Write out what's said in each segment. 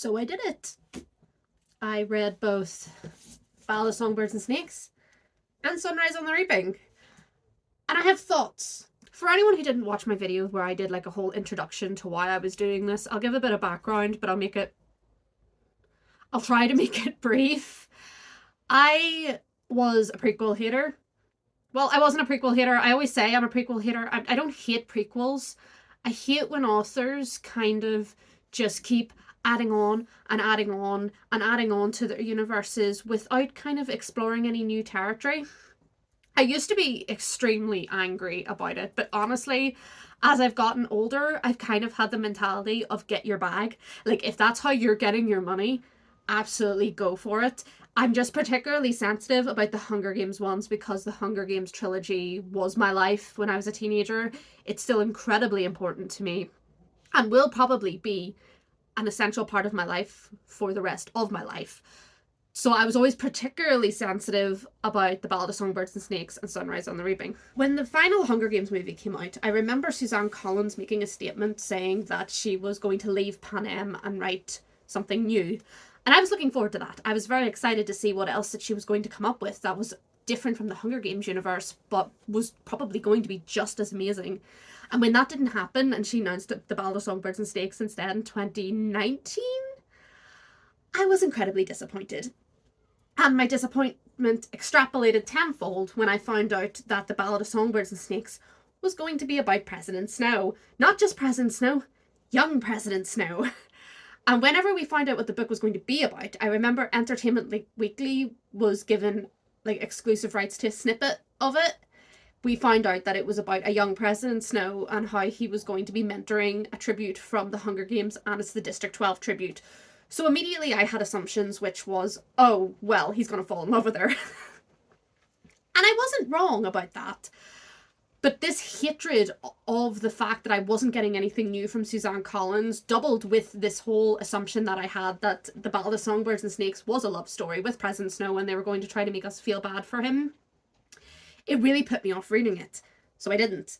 So I did it. I read both Ballad of Songbirds and Snakes and Sunrise on the Reaping. And I have thoughts. For anyone who didn't watch my video where I did like a whole introduction to why I was doing this, I'll give a bit of background, but I'll try to make it brief. I was a prequel hater. Well, I wasn't a prequel hater. I always say I'm a prequel hater. I don't hate prequels. I hate when authors kind of just keep adding on and adding on and adding on to their universes without kind of exploring any new territory. I used to be extremely angry about it, but honestly, as I've gotten older, I've kind of had the mentality of get your bag. Like, if that's how you're getting your money, absolutely go for it. I'm just particularly sensitive about the Hunger Games ones because the Hunger Games trilogy was my life when I was a teenager. It's still incredibly important to me and will probably be an essential part of my life for the rest of my life. So I was always particularly sensitive about the Ballad of Songbirds and Snakes and Sunrise on the Reaping. When the final Hunger Games movie came out, I remember Suzanne Collins making a statement saying that she was going to leave Panem and write something new. And I was looking forward to that. I was very excited to see what else that she was going to come up with that was different from the Hunger Games universe, but was probably going to be just as amazing. And when that didn't happen and she announced the Ballad of Songbirds and Snakes instead in 2019, I was incredibly disappointed. And my disappointment extrapolated tenfold when I found out that the Ballad of Songbirds and Snakes was going to be about President Snow. Not just President Snow, young President Snow. And whenever we found out what the book was going to be about, I remember Entertainment Weekly was given like exclusive rights to a snippet of it. We found out that it was about a young President Snow and how he was going to be mentoring a tribute from the Hunger Games, and it's the District 12 tribute. So immediately I had assumptions, which was, oh, well, he's going to fall in love with her. And I wasn't wrong about that. But this hatred of the fact that I wasn't getting anything new from Suzanne Collins, doubled with this whole assumption that I had that the Ballad of Songbirds and Snakes was a love story with President Snow and they were going to try to make us feel bad for him, it really put me off reading it. So I didn't.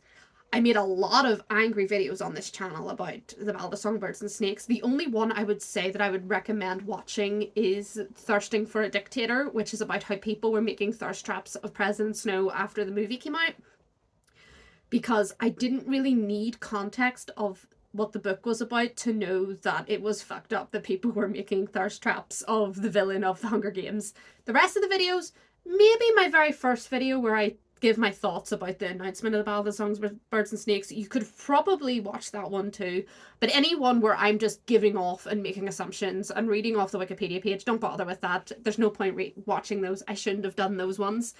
I made a lot of angry videos on this channel about the Ballad of Songbirds and Snakes. The only one I would say that I would recommend watching is Thirsting for a Dictator, which is about how people were making thirst traps of President Snow after the movie came out. Because I didn't really need context of what the book was about to know that it was fucked up that people were making thirst traps of the villain of the Hunger Games. The rest of the videos, maybe my very first video where I give my thoughts about the announcement of the Ballad of Songbirds and Snakes, you could probably watch that one too. But any one where I'm just giving off and making assumptions and reading off the Wikipedia page, don't bother with that. There's no point watching those. I shouldn't have done those ones.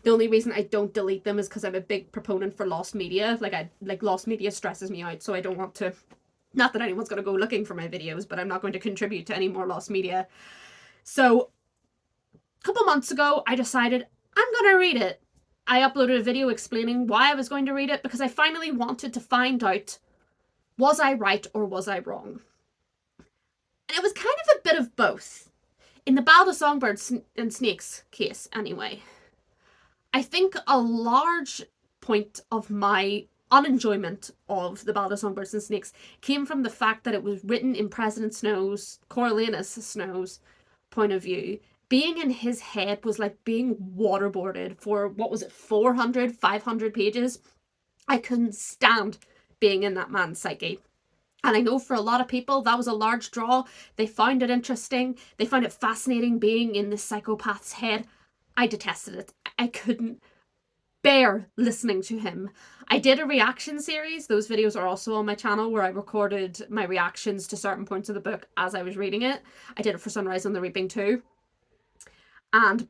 The only reason I don't delete them is because I'm a big proponent for lost media. Like lost media stresses me out, so I don't want to, not that anyone's going to go looking for my videos, but I'm not going to contribute to any more lost media. So a couple months ago, I decided I'm going to read it. I uploaded a video explaining why I was going to read it because I finally wanted to find out, was I right or was I wrong? And it was kind of a bit of both. In the Ballad of Songbirds and Snakes case, anyway. I think a large point of my unenjoyment of the Ballad of Songbirds and Snakes came from the fact that it was written in President Snow's, Coriolanus Snow's point of view. Being in his head was like being waterboarded for, what was it, 400, 500 pages? I couldn't stand being in that man's psyche. And I know for a lot of people that was a large draw. They found it interesting. They found it fascinating being in this psychopath's head. I detested it. I couldn't bear listening to him. I did a reaction series. Those videos are also on my channel where I recorded my reactions to certain points of the book as I was reading it. I did it for Sunrise on the Reaping too. And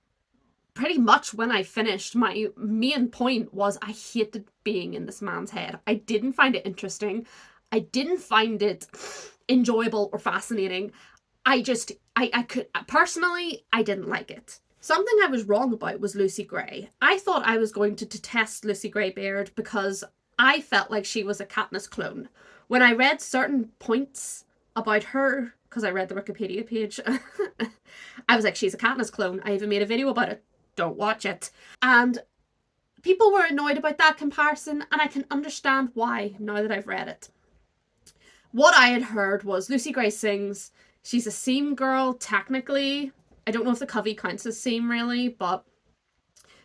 pretty much when I finished, my main point was I hated being in this man's head. I didn't find it interesting. I didn't find it enjoyable or fascinating. I could, personally, I didn't like it. Something I was wrong about was Lucy Gray. I thought I was going to detest Lucy Greybeard because I felt like she was a Katniss clone. When I read certain points about her, because I read the Wikipedia page, I was like, she's a Katniss clone. I even made a video about it. Don't watch it. And people were annoyed about that comparison, and I can understand why now that I've read it. What I had heard was Lucy Gray sings, She's a seam girl, technically. I don't know if the covey counts as seam, really, but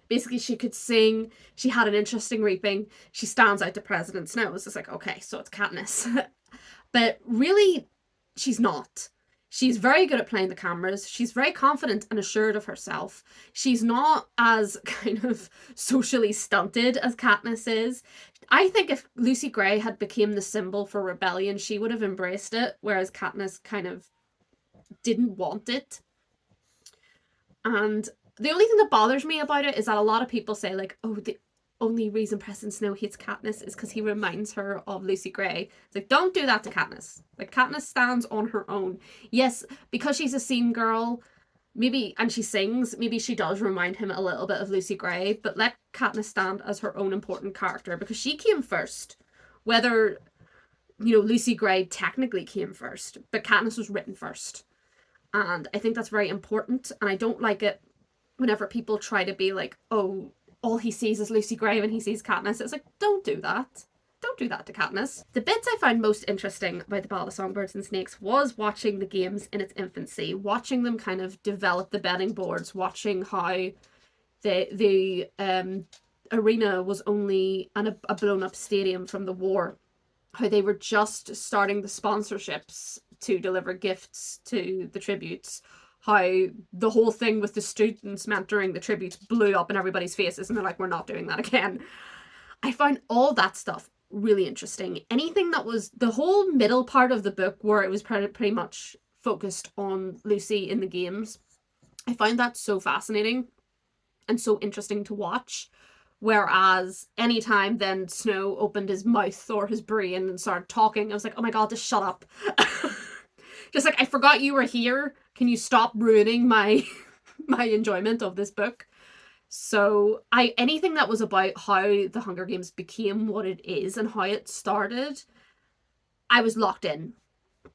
basically she could sing. She had an interesting reaping. She stands out to President Snow. It's just like, okay, so it's Katniss. But really, she's not. She's very good at playing the cameras. She's very confident and assured of herself. She's not as kind of socially stunted as Katniss is. I think if Lucy Gray had become the symbol for rebellion, she would have embraced it, whereas Katniss kind of didn't want it. And the only thing that bothers me about it is that a lot of people say, like, oh, the only reason President Snow hates Katniss is because he reminds her of Lucy Gray. It's like, don't do that to Katniss. Like, Katniss stands on her own. Yes, because she's a scene girl, maybe, and she sings, maybe she does remind him a little bit of Lucy Gray, but let Katniss stand as her own important character, because she came first. Whether, Lucy Gray technically came first, but Katniss was written first. And I think that's very important, and I don't like it whenever people try to be like, oh, all he sees is Lucy Gray when he sees Katniss. It's like, don't do that. Don't do that to Katniss. The bits I found most interesting about the Ballad of Songbirds and Snakes was watching the games in its infancy, watching them kind of develop the betting boards, watching how the arena was only a blown up stadium from the war, how they were just starting the sponsorships to deliver gifts to the tributes, how the whole thing with the students mentoring the tributes blew up in everybody's faces and they're like, we're not doing that again. I found all that stuff really interesting. Anything that was the whole middle part of the book where it was pretty much focused on Lucy in the games, I found that so fascinating and so interesting to watch. Whereas anytime then Snow opened his mouth or his brain and started talking, I was like, oh my god, just shut up. Just like, I forgot you were here. Can you stop ruining my enjoyment of this book? So anything that was about how the Hunger Games became what it is and how it started, I was locked in.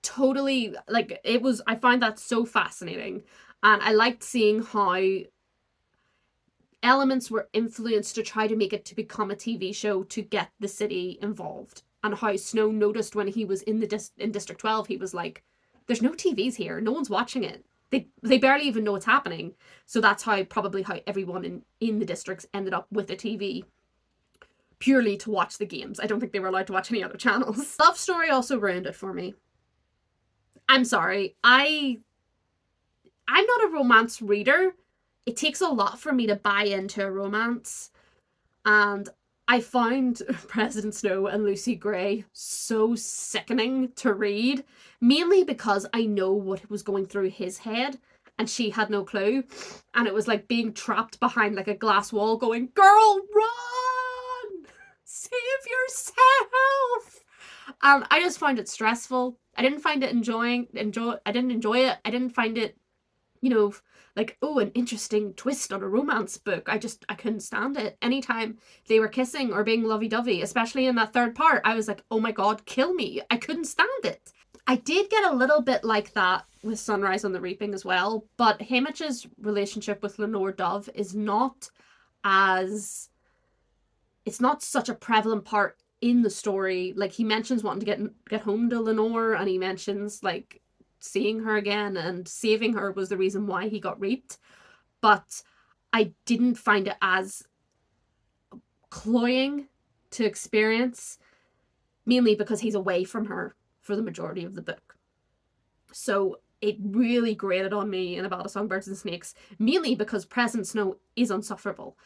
Totally, like, I find that so fascinating. And I liked seeing how elements were influenced to try to make it to become a TV show to get the city involved. And how Snow noticed when he was in District 12, he was like, there's no TVs here. No one's watching it. They barely even know what's happening. So that's probably how everyone in the districts ended up with a TV, purely to watch the games. I don't think they were allowed to watch any other channels. Love story also ruined it for me. I'm sorry. I'm not a romance reader. It takes a lot for me to buy into a romance. And I found President Snow and Lucy Gray so sickening to read, mainly because I know what was going through his head and she had no clue. And it was like being trapped behind like a glass wall going, girl, run! Save yourself! And I just found it stressful. I didn't find it I didn't enjoy it. I didn't find it, like, oh, an interesting twist on a romance book. I couldn't stand it. Anytime they were kissing or being lovey-dovey, especially in that third part, I was like, oh my god, kill me. I couldn't stand it. I did get a little bit like that with Sunrise on the Reaping as well, but Haymitch's relationship with Lenore Dove is not it's not such a prevalent part in the story. Like, he mentions wanting to get home to Lenore, and he mentions, like, seeing her again, and saving her was the reason why he got raped. But I didn't find it as cloying to experience, mainly because he's away from her for the majority of the book. So it really grated on me in A Ballad of Songbirds and Snakes, mainly because President Snow is insufferable.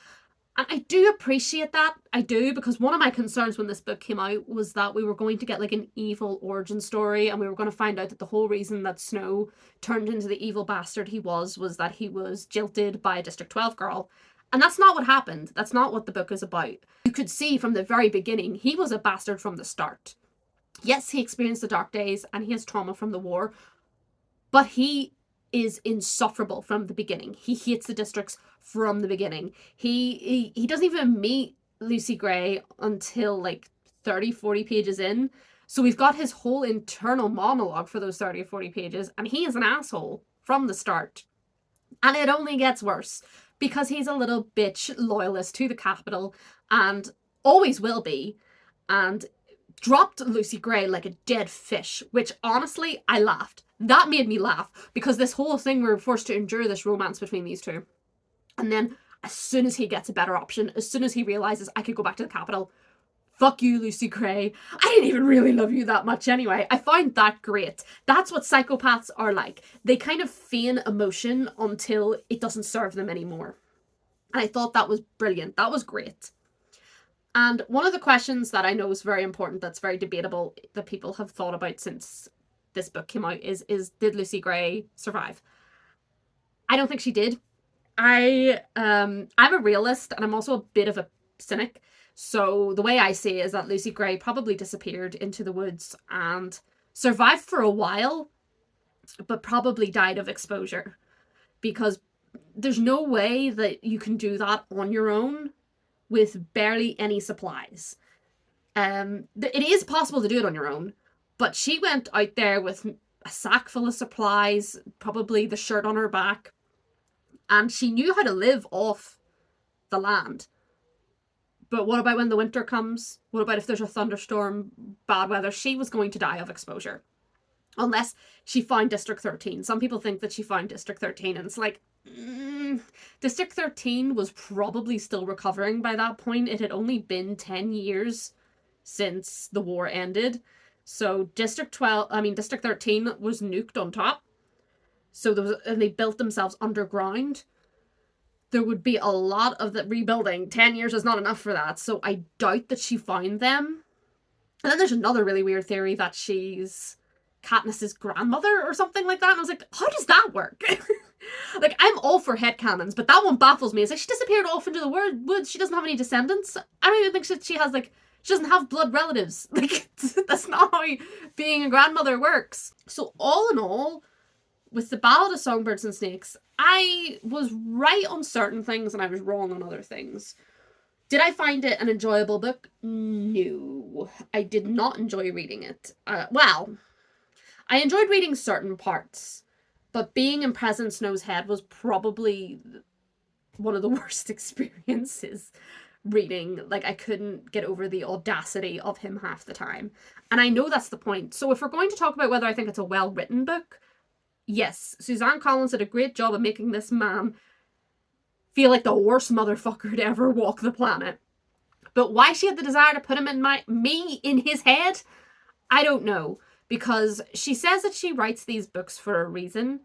And I do appreciate that. I do, because one of my concerns when this book came out was that we were going to get like an evil origin story, and we were going to find out that the whole reason that Snow turned into the evil bastard he was that he was jilted by a District 12 girl. And that's not what happened. That's not what the book is about. You could see from the very beginning, he was a bastard from the start. Yes, he experienced the dark days and he has trauma from the war, but he is insufferable from the beginning. He hates the districts from the beginning. He doesn't even meet Lucy Gray until like 30-40 pages in. So we've got his whole internal monologue for those 30 or 40 pages, and he is an asshole from the start. And it only gets worse because he's a little bitch loyalist to the capital and always will be, and dropped Lucy Gray like a dead fish, which honestly I laughed. That made me laugh, because this whole thing, we're forced to endure this romance between these two. And then as soon as he gets a better option, as soon as he realizes I could go back to the capital, fuck you, Lucy Gray. I didn't even really love you that much anyway. I find that great. That's what psychopaths are like. They kind of feign emotion until it doesn't serve them anymore. And I thought that was brilliant. That was great. And one of the questions that I know is very important, that's very debatable, that people have thought about since this book came out is did Lucy Gray survive? I don't think she did. I'm a realist, and I'm also a bit of a cynic. So the way I see it is that Lucy Gray probably disappeared into the woods and survived for a while, but probably died of exposure, because there's no way that you can do that on your own with barely any supplies. It is possible to do it on your own, but she went out there with a sack full of supplies, probably the shirt on her back, and she knew how to live off the land. But what about when the winter comes? What about if there's a thunderstorm, bad weather? She was going to die of exposure. Unless she found District 13. Some people think that she found District 13, and it's like, District 13 was probably still recovering by that point. It had only been 10 years since the war ended. So District 13 was nuked on top. So and they built themselves underground. There would be a lot of the rebuilding. 10 years is not enough for that. So I doubt that she found them. And then there's another really weird theory that she's Katniss's grandmother or something like that. And I was like, how does that work? Like, I'm all for headcanons, but that one baffles me. It's like, she disappeared off into the woods. She doesn't have any descendants. I don't even think she has, like, she doesn't have blood relatives. Like, that's not how being a grandmother works. So all in all, with the Ballad of Songbirds and Snakes, I was right on certain things and I was wrong on other things. Did I find it an enjoyable book? No. I did not enjoy reading it. Well, I enjoyed reading certain parts, but being in President Snow's head was probably one of the worst experiences reading. Like, I couldn't get over the audacity of him half the time. And I know that's the point. So if we're going to talk about whether I think it's a well-written book, yes, Suzanne Collins did a great job of making this man feel like the worst motherfucker to ever walk the planet. But why she had the desire to put him in his head, I don't know. Because she says that she writes these books for a reason.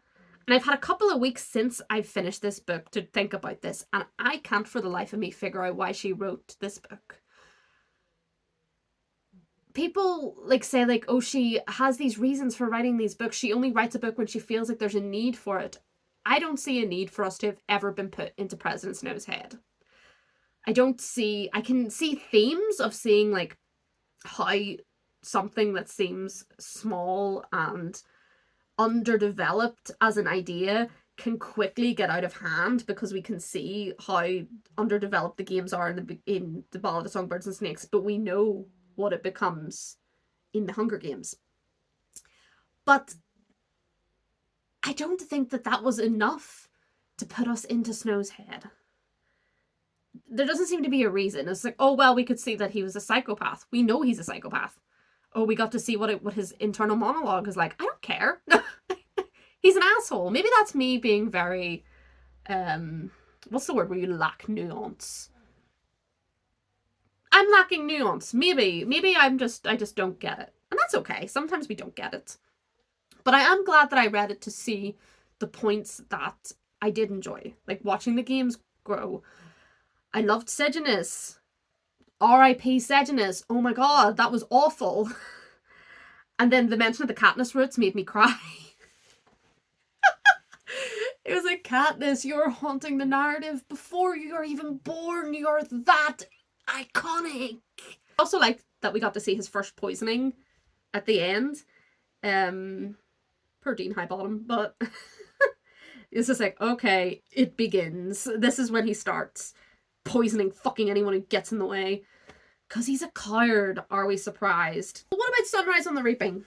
And I've had a couple of weeks since I've finished this book to think about this. And I can't for the life of me figure out why she wrote this book. People say oh, she has these reasons for writing these books. She only writes a book when she feels like there's a need for it. I don't see a need for us to have ever been put into President Snow's head. I can see themes of seeing how something that seems small and underdeveloped as an idea can quickly get out of hand, because we can see how underdeveloped the games are in the Ballad of Songbirds and Snakes, but we know what it becomes in the Hunger Games. But I don't think that was enough to put us into Snow's head. There doesn't seem to be a reason. It's like, oh, well, we could see that he was a psychopath. We know he's a psychopath. Oh, we got to see what his internal monologue is like. I don't care. He's an asshole. Maybe that's me being very, what's the word where you lack nuance? I'm lacking nuance. Maybe I just don't get it. And that's okay. Sometimes we don't get it. But I am glad that I read it to see the points that I did enjoy. Like watching the games grow. I loved Sejanus. R.I.P. Sejanus. Oh my god, that was awful. And then the mention of the Katniss roots made me cry. It was like, Katniss, you're haunting the narrative before you're even born. You're that iconic. I also like that we got to see his first poisoning at the end. Poor Dean Highbottom, but it's just like, okay, it begins. This is when he starts poisoning fucking anyone who gets in the way. Because he's a coward, are we surprised? But what about Sunrise on the Reaping?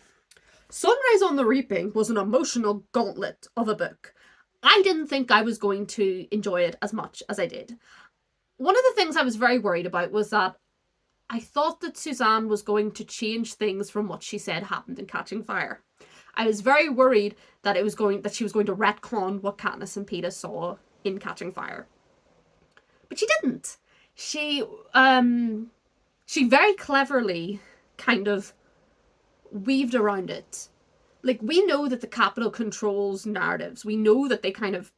Sunrise on the Reaping was an emotional gauntlet of a book. I didn't think I was going to enjoy it as much as I did. One of the things I was very worried about was that I thought that Suzanne was going to change things from what she said happened in Catching Fire. I was very worried that she was going to retcon what Katniss and Peeta saw in Catching Fire. But she didn't. She very cleverly kind of weaved around it. Like, we know that the Capitol controls narratives. We know that they kind of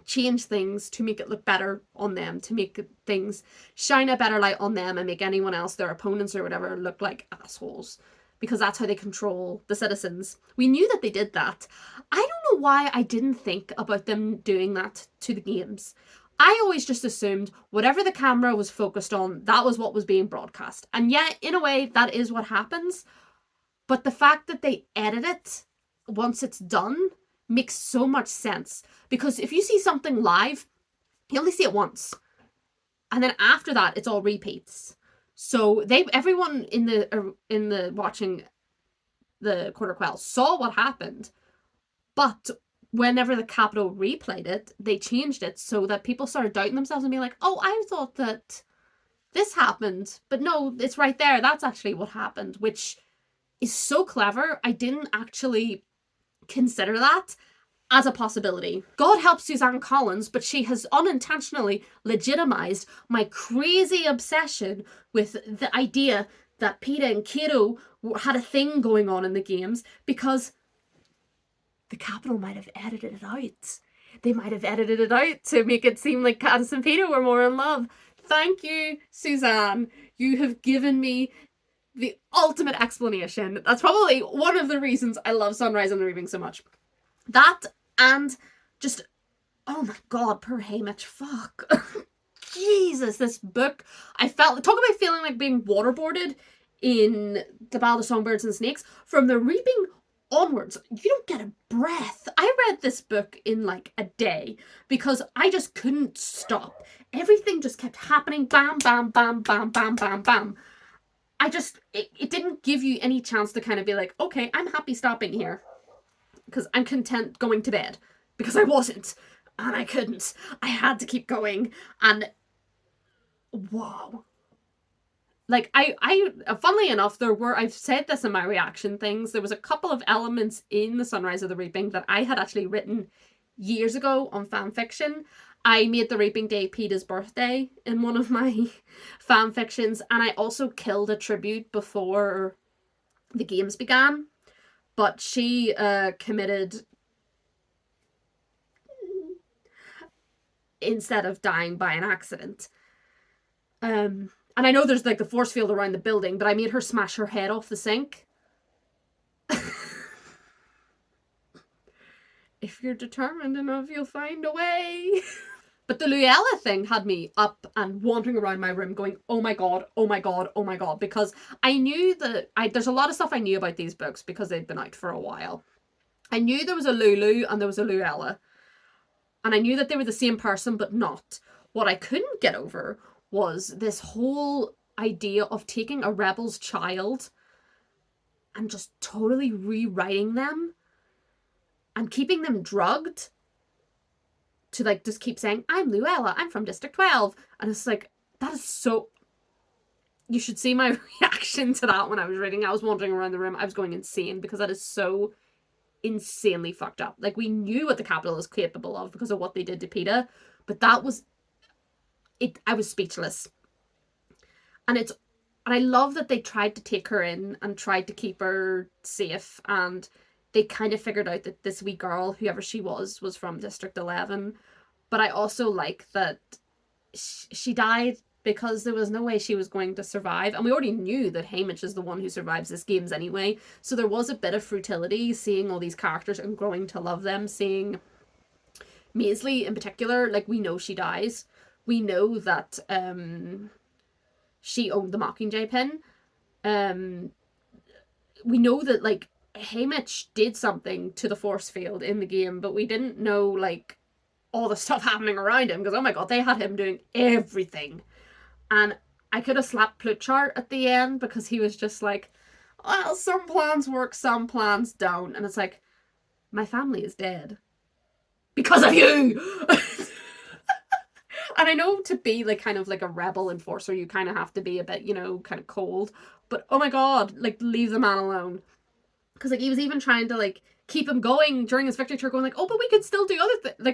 change things to make it look better on them, to make things shine a better light on them and make anyone else, their opponents or whatever, look like assholes. Because that's how they control the citizens. We knew that they did that. I don't know why I didn't think about them doing that to the games. I always just assumed whatever the camera was focused on, that was what was being broadcast. And yet, in a way, that is what happens. But the fact that they edit it once it's done makes so much sense. Because if you see something live, you only see it once. And then after that, it's all repeats. So everyone in the watching the Quarter Quell saw what happened. But whenever the Capitol replayed it, they changed it so that people started doubting themselves and being like, oh, I thought that this happened. But no, it's right there. That's actually what happened, which is so clever. I didn't actually consider that as a possibility. God help Suzanne Collins, but she has unintentionally legitimized my crazy obsession with the idea that Peeta and Cato had a thing going on in the games, because the Capitol might have edited it out. They might have edited it out to make it seem like Katniss and Peeta were more in love. Thank you, Suzanne. You have given me the ultimate explanation. That's probably one of the reasons I love Sunrise on the Reaping so much. That, and just, oh my god, poor Haymitch, fuck. Jesus, this book, talk about feeling like being waterboarded in The Ballad of Songbirds and Snakes. From the Reaping onwards, you don't get a breath. I read this book in like a day because I just couldn't stop. Everything just kept happening, bam, bam, bam, bam, bam, bam, bam. It didn't give you any chance to kind of be like, okay, I'm happy stopping here because I'm content going to bed, because I wasn't, and I couldn't. I had to keep going, and wow. Like, I funnily enough, I've said this in my reaction things, there was a couple of elements in The Sunrise of the Reaping that I had actually written years ago on fan fiction. I made the Reaping Day Peeta's birthday in one of my fan fictions, and I also killed a tribute before the games began. But she committed, instead of dying by an accident. And I know there's like the force field around the building, but I made her smash her head off the sink. If you're determined enough, you'll find a way. But the Luella thing had me up and wandering around my room going, oh my god, oh my god, oh my god. Because I knew that there's a lot of stuff I knew about these books because they'd been out for a while. I knew there was a Lulu and there was a Luella. And I knew that they were the same person, but not. What I couldn't get over was this whole idea of taking a rebel's child and just totally rewriting them and keeping them drugged to like just keep saying, I'm Luella, I'm from District 12. And it's like, that is so... You should see my reaction to that when I was reading. I was wandering around the room. I was going insane because that is so insanely fucked up. Like, we knew what the Capitol is capable of because of what they did to Peeta, but that was... I was speechless. And I love that they tried to take her in and tried to keep her safe, and they kind of figured out that this wee girl, whoever she was from District 11. But I also like that she died because there was no way she was going to survive. And we already knew that Haymitch is the one who survives this games anyway. So there was a bit of futility seeing all these characters and growing to love them. Seeing Maisley in particular, like, we know she dies. We know that she owned the Mockingjay pin. We know that, like, Haymitch did something to the force field in the game, but we didn't know, like, all the stuff happening around him, because, oh my god, they had him doing everything. And I could have slapped Pluchart at the end, because he was just like, well, some plans work, some plans don't. And it's like, my family is dead. Because of you! And I know to be, like, kind of like a rebel enforcer, you kind of have to be a bit, you know, kind of cold. But, oh my god, like, leave the man alone. Because, like, he was even trying to, like, keep him going during his victory tour, going, like, oh, but we could still do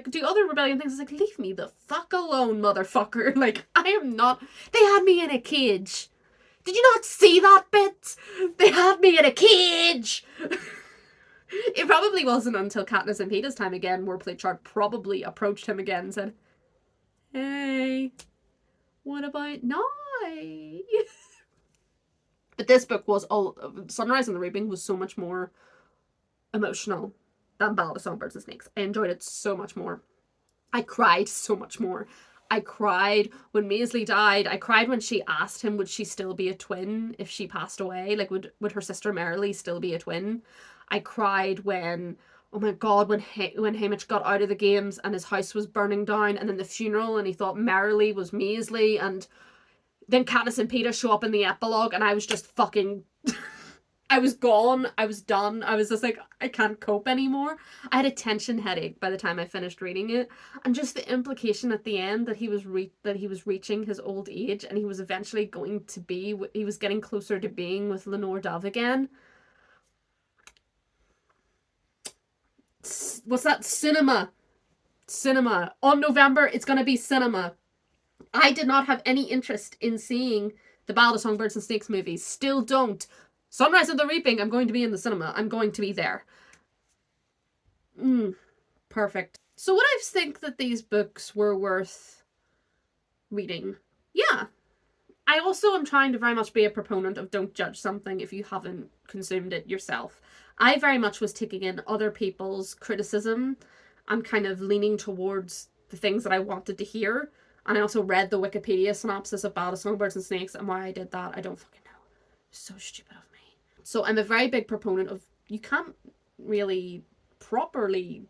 do other rebellion things. It's like, leave me the fuck alone, motherfucker. Like, I am not... They had me in a cage. Did you not see that bit? They had me in a cage! It probably wasn't until Katniss and Peeta's time again where Pritchard probably approached him again and said, hey, what about now? But this book was Sunrise on the Reaping was so much more emotional than Ballad of Songbirds and Snakes. I enjoyed it so much more. I cried so much more. I cried when Maisley died. I cried when she asked him would she still be a twin if she passed away. Like, would her sister Marilee still be a twin? I cried when, oh my god, when Haymitch got out of the games and his house was burning down, and then the funeral, and he thought Marilee was Maisley, and then Katniss and Peeta show up in the epilogue, and I was just fucking... I was gone. I was done. I was just like, I can't cope anymore. I had a tension headache by the time I finished reading it, and just the implication at the end that he was reaching his old age, and he was eventually going to be... He was getting closer to being with Lenore Dove again. What's that? Cinema. On November, it's going to be cinema. I did not have any interest in seeing the Ballad of Songbirds and Snakes movies. Still don't. Sunrise on the Reaping, I'm going to be in the cinema. I'm going to be there. Perfect. So would I think that these books were worth reading? Yeah. I also am trying to very much be a proponent of don't judge something if you haven't consumed it yourself. I very much was taking in other people's criticism and kind of leaning towards the things that I wanted to hear. And I also read the Wikipedia synopsis of Ballad of Songbirds and Snakes, and why I did that, I don't fucking know. So stupid of me. So I'm a very big proponent of you can't really properly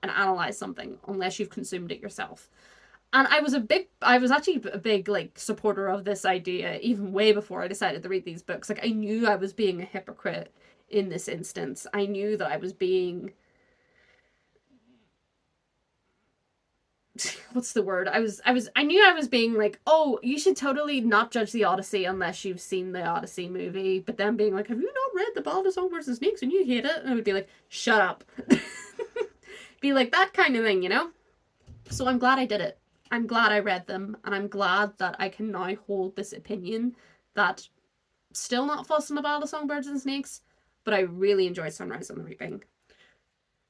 analyze something unless you've consumed it yourself. And I was actually a big, like, supporter of this idea even way before I decided to read these books. Like, I knew I was being a hypocrite in this instance. I knew that I was being... What's the word? I knew I was being like, oh, you should totally not judge the Odyssey unless you've seen the Odyssey movie. But then being like, have you not read the Ballad of Songbirds and Snakes and you hate it? And I would be like, shut up. Be like that kind of thing, you know? So I'm glad I did it. I'm glad I read them, and I'm glad that I can now hold this opinion that still not fussing the Ballad of Songbirds and Snakes, but I really enjoyed Sunrise on the Reaping.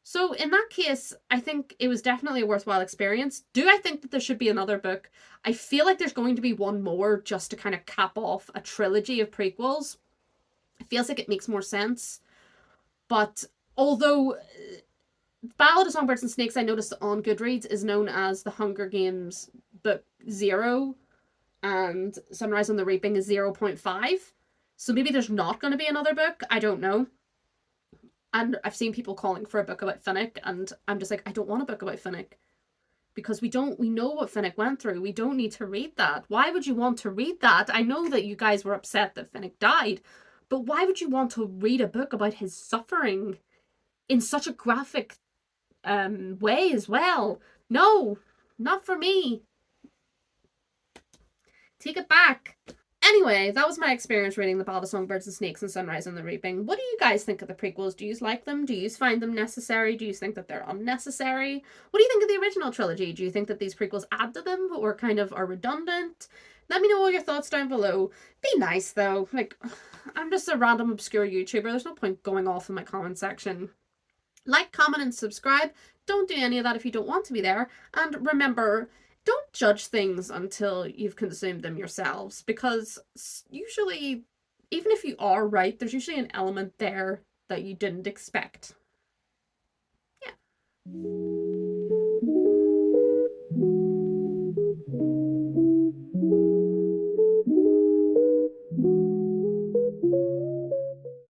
So in that case, I think it was definitely a worthwhile experience. Do I think that there should be another book? I feel like there's going to be one more just to kind of cap off a trilogy of prequels. It feels like it makes more sense. But although Ballad of Songbirds and Snakes, I noticed on Goodreads, is known as the Hunger Games book 0, and Sunrise on the Reaping is 0.5. So maybe there's not going to be another book. I don't know. And I've seen people calling for a book about Finnick, and I'm just like, I don't want a book about Finnick. Because we know what Finnick went through. We don't need to read that. Why would you want to read that? I know that you guys were upset that Finnick died, but why would you want to read a book about his suffering in such a graphic way as well? No, not for me. Take it back. Anyway, that was my experience reading The Ballad of Songbirds and Snakes and Sunrise on the Reaping. What do you guys think of the prequels? Do you like them? Do you find them necessary? Do you think that they're unnecessary? What do you think of the original trilogy? Do you think that these prequels add to them or kind of are redundant? Let me know all your thoughts down below. Be nice though. Like, I'm just a random obscure YouTuber. There's no point going off in my comment section. Like, comment, and subscribe. Don't do any of that if you don't want to be there. And remember, don't judge things until you've consumed them yourselves, because usually, even if you are right, there's usually an element there that you didn't expect. Yeah.